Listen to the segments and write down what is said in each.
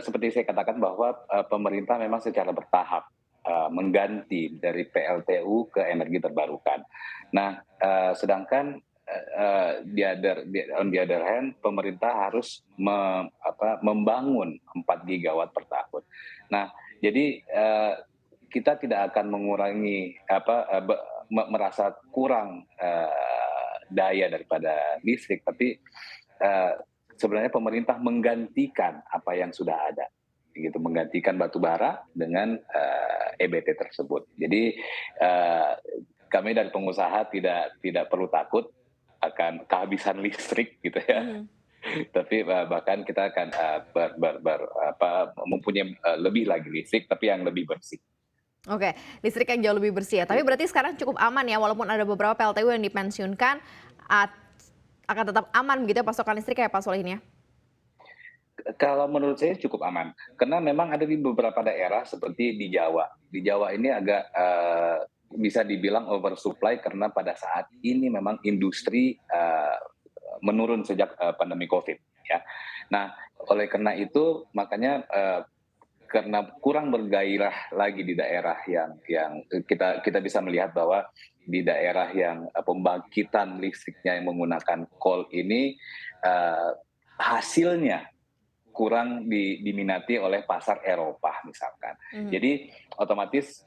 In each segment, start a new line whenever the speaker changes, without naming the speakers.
Seperti saya katakan bahwa, pemerintah memang secara bertahap, mengganti dari PLTU ke energi terbarukan. Nah, sedangkan, on the other hand, pemerintah harus membangun 4 gigawatt per tahun. Nah, jadi, kita tidak akan mengurangi merasa kurang, daya daripada listrik, tapi, eee, sebenarnya pemerintah menggantikan apa yang sudah ada, gitu, menggantikan batu bara dengan, EBT tersebut. Jadi, eee, kami dari pengusaha tidak perlu takut akan kehabisan listrik gitu ya,
Mhm.
tapi, bahkan kita akan, mempunyai, lebih lagi listrik tapi yang lebih bersih.
Oke, listrik yang jauh lebih bersih ya. Tapi berarti sekarang cukup aman ya, walaupun ada beberapa PLTU yang dipensiunkan, at akan tetap aman begitu ya pasokan listrik ya Pak Solihin ya?
Kalau menurut saya cukup aman, karena memang ada di beberapa daerah seperti di Jawa. Di Jawa ini agak, bisa dibilang oversupply karena pada saat ini memang industri, menurun sejak, pandemi Covid ya. Nah, oleh karena itu makanya, karena kurang bergairah lagi di daerah yang kita kita bisa melihat bahwa di daerah yang, pembangkitan listriknya yang menggunakan coal ini, eee, hasilnya kurang diminati oleh pasar Eropa misalkan.
Mhm.
Jadi otomatis,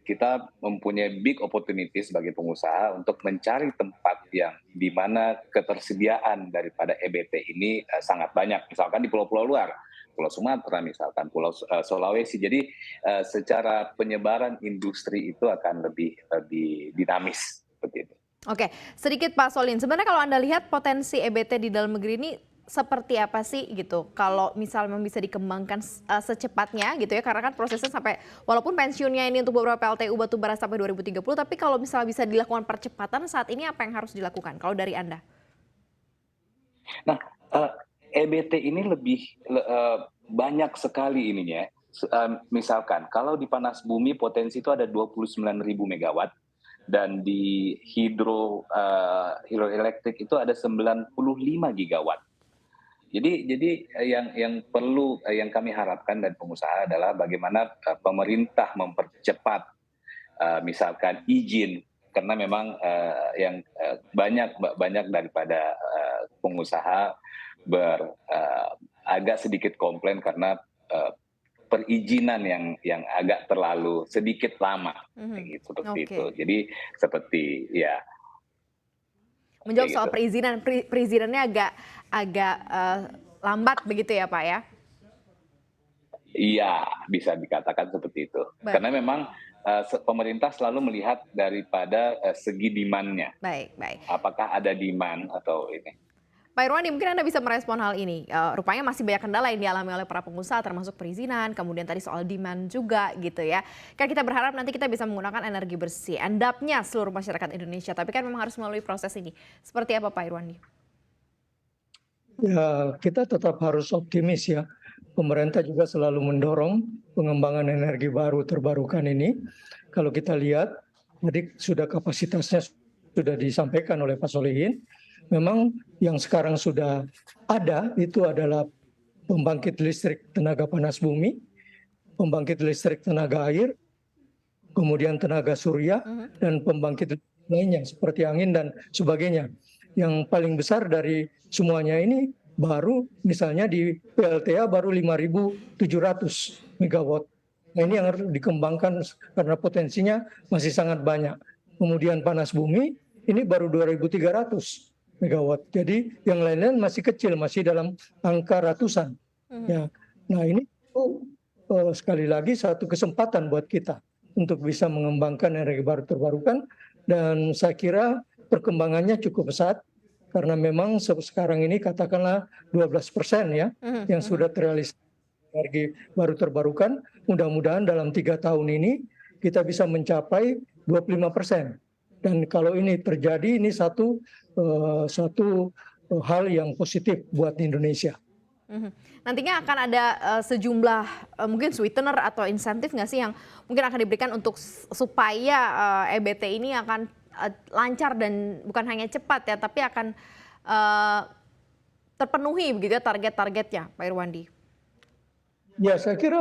kita mempunyai big opportunity sebagai pengusaha untuk mencari tempat yang di mana ketersediaan daripada EBT ini, sangat banyak. Misalkan di pulau-pulau luar, Pulau Sumatera misalkan, Pulau Sulawesi. Jadi, secara penyebaran industri itu akan lebih lebih dinamis, seperti itu.
Oke, sedikit Pak Solihin, sebenarnya kalau Anda lihat potensi EBT di dalam negeri ini seperti apa sih gitu? Kalau misal memang bisa dikembangkan secepatnya gitu ya, karena kan prosesnya sampai walaupun pensiunnya ini untuk beberapa PLTU batubara sampai 2030, tapi kalau misalnya bisa dilakukan percepatan saat ini apa yang harus dilakukan kalau dari Anda?
Nah, EBT ini lebih banyak sekali ininya, misalkan kalau di panas bumi potensi itu ada 29.000 megawatt dan di hidroelektrik itu ada 95 gigawatt. Jadi, yang perlu, yang kami harapkan dari pengusaha adalah bagaimana, pemerintah mempercepat, misalkan izin, karena memang, banyak banyak daripada, pengusaha agak sedikit komplain karena, perizinan yang agak terlalu sedikit lama,
Mhm,
kayak gitu, seperti itu.
oke.
Jadi seperti ya,
Menjawab
kayak
soal
gitu.
perizinan, perizinannya agak agak, lambat begitu ya, Pak, ya?
Iya, bisa dikatakan seperti itu.
Ba
Karena memang, pemerintah selalu melihat daripada, segi demand-nya.
baik baik.
Apakah ada demand atau ini.
Pak Irwandi, mungkin Anda bisa merespon hal ini. Rupanya masih banyak kendala yang dialami oleh para pengusaha, termasuk perizinan, kemudian tadi soal demand juga gitu ya. Kan kita berharap nanti kita bisa menggunakan energi bersih, endapnya seluruh masyarakat Indonesia. Tapi kan memang harus melalui proses ini. Seperti apa Pak Irwandi?
Ya, kita tetap harus optimis ya. Pemerintah juga selalu mendorong pengembangan energi baru terbarukan ini. Kalau kita lihat, tadi sudah kapasitasnya sudah disampaikan oleh Pak Solihin. Memang yang sekarang sudah ada itu adalah pembangkit listrik tenaga panas bumi, pembangkit listrik tenaga air, kemudian tenaga surya,
Mhm.
dan pembangkit lainnya seperti angin dan sebagainya. Yang paling besar dari semuanya ini baru misalnya di PLTA baru 5.700 megawatt. Nah ini yang harus dikembangkan karena potensinya masih sangat banyak. Kemudian panas bumi ini baru 2.300 megawatt. Jadi yang lain-lain masih kecil, masih dalam angka ratusan.
Mhm.
Ya, nah ini sekali lagi satu kesempatan buat kita untuk bisa mengembangkan energi baru terbarukan dan saya kira perkembangannya cukup pesat karena memang sekarang ini katakanlah 12% ya
Mhm
yang
mhm.
sudah terrealisasi energi baru terbarukan. Mudah-mudahan dalam 3 tahun ini kita bisa mencapai 25%. Dan kalau ini terjadi, ini satu hal yang positif buat Indonesia.
Mhm. Nantinya akan ada, sejumlah, mungkin sweetener atau insentif nggak sih yang mungkin akan diberikan untuk supaya, EBT ini akan, lancar dan bukan hanya cepat ya, tapi akan, eee, terpenuhi begitu ya target-targetnya, Pak Irwandi?
Ya, saya kira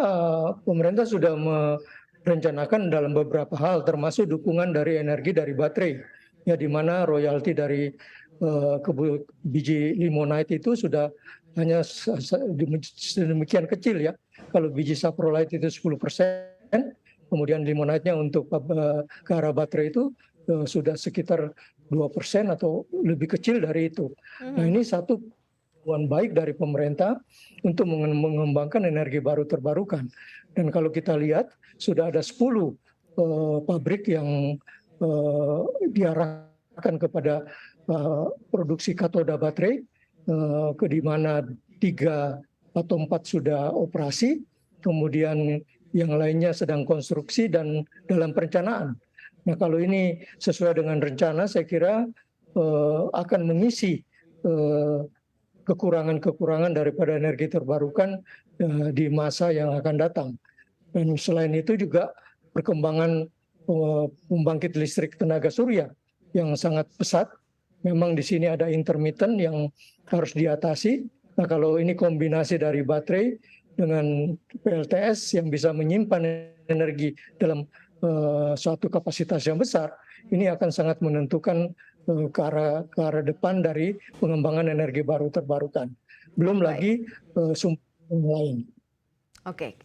pemerintah sudah merencanakan dalam beberapa hal, termasuk dukungan dari energi dari baterai, ya di mana royalti dari biji limonite itu sudah hanya sedemikian kecil ya. Kalau biji saprolite itu 10%, kemudian limonite-nya untuk ke arah baterai itu sudah sekitar 2% atau lebih kecil dari itu. Nah, ini satu hubungan baik dari pemerintah untuk mengembangkan energi baru terbarukan. Dan kalau kita lihat sudah ada 10 pabrik yang diarahkan kepada produksi katoda baterai, di mana 3 atau 4 sudah operasi, kemudian yang lainnya sedang konstruksi dan dalam perencanaan. Nah, kalau ini sesuai dengan rencana, saya kira akan mengisi kekurangan-kekurangan daripada energi terbarukan di masa yang akan datang. Dan selain itu juga perkembangan pembangkit listrik tenaga surya yang sangat pesat. Memang di sini ada intermittent yang harus diatasi. Nah, kalau ini kombinasi dari baterai dengan PLTS yang bisa menyimpan energi dalam suatu kapasitas yang besar, ini akan sangat menentukan ke arah depan dari pengembangan energi baru terbarukan. Belum lagi sumber lain.
Oke.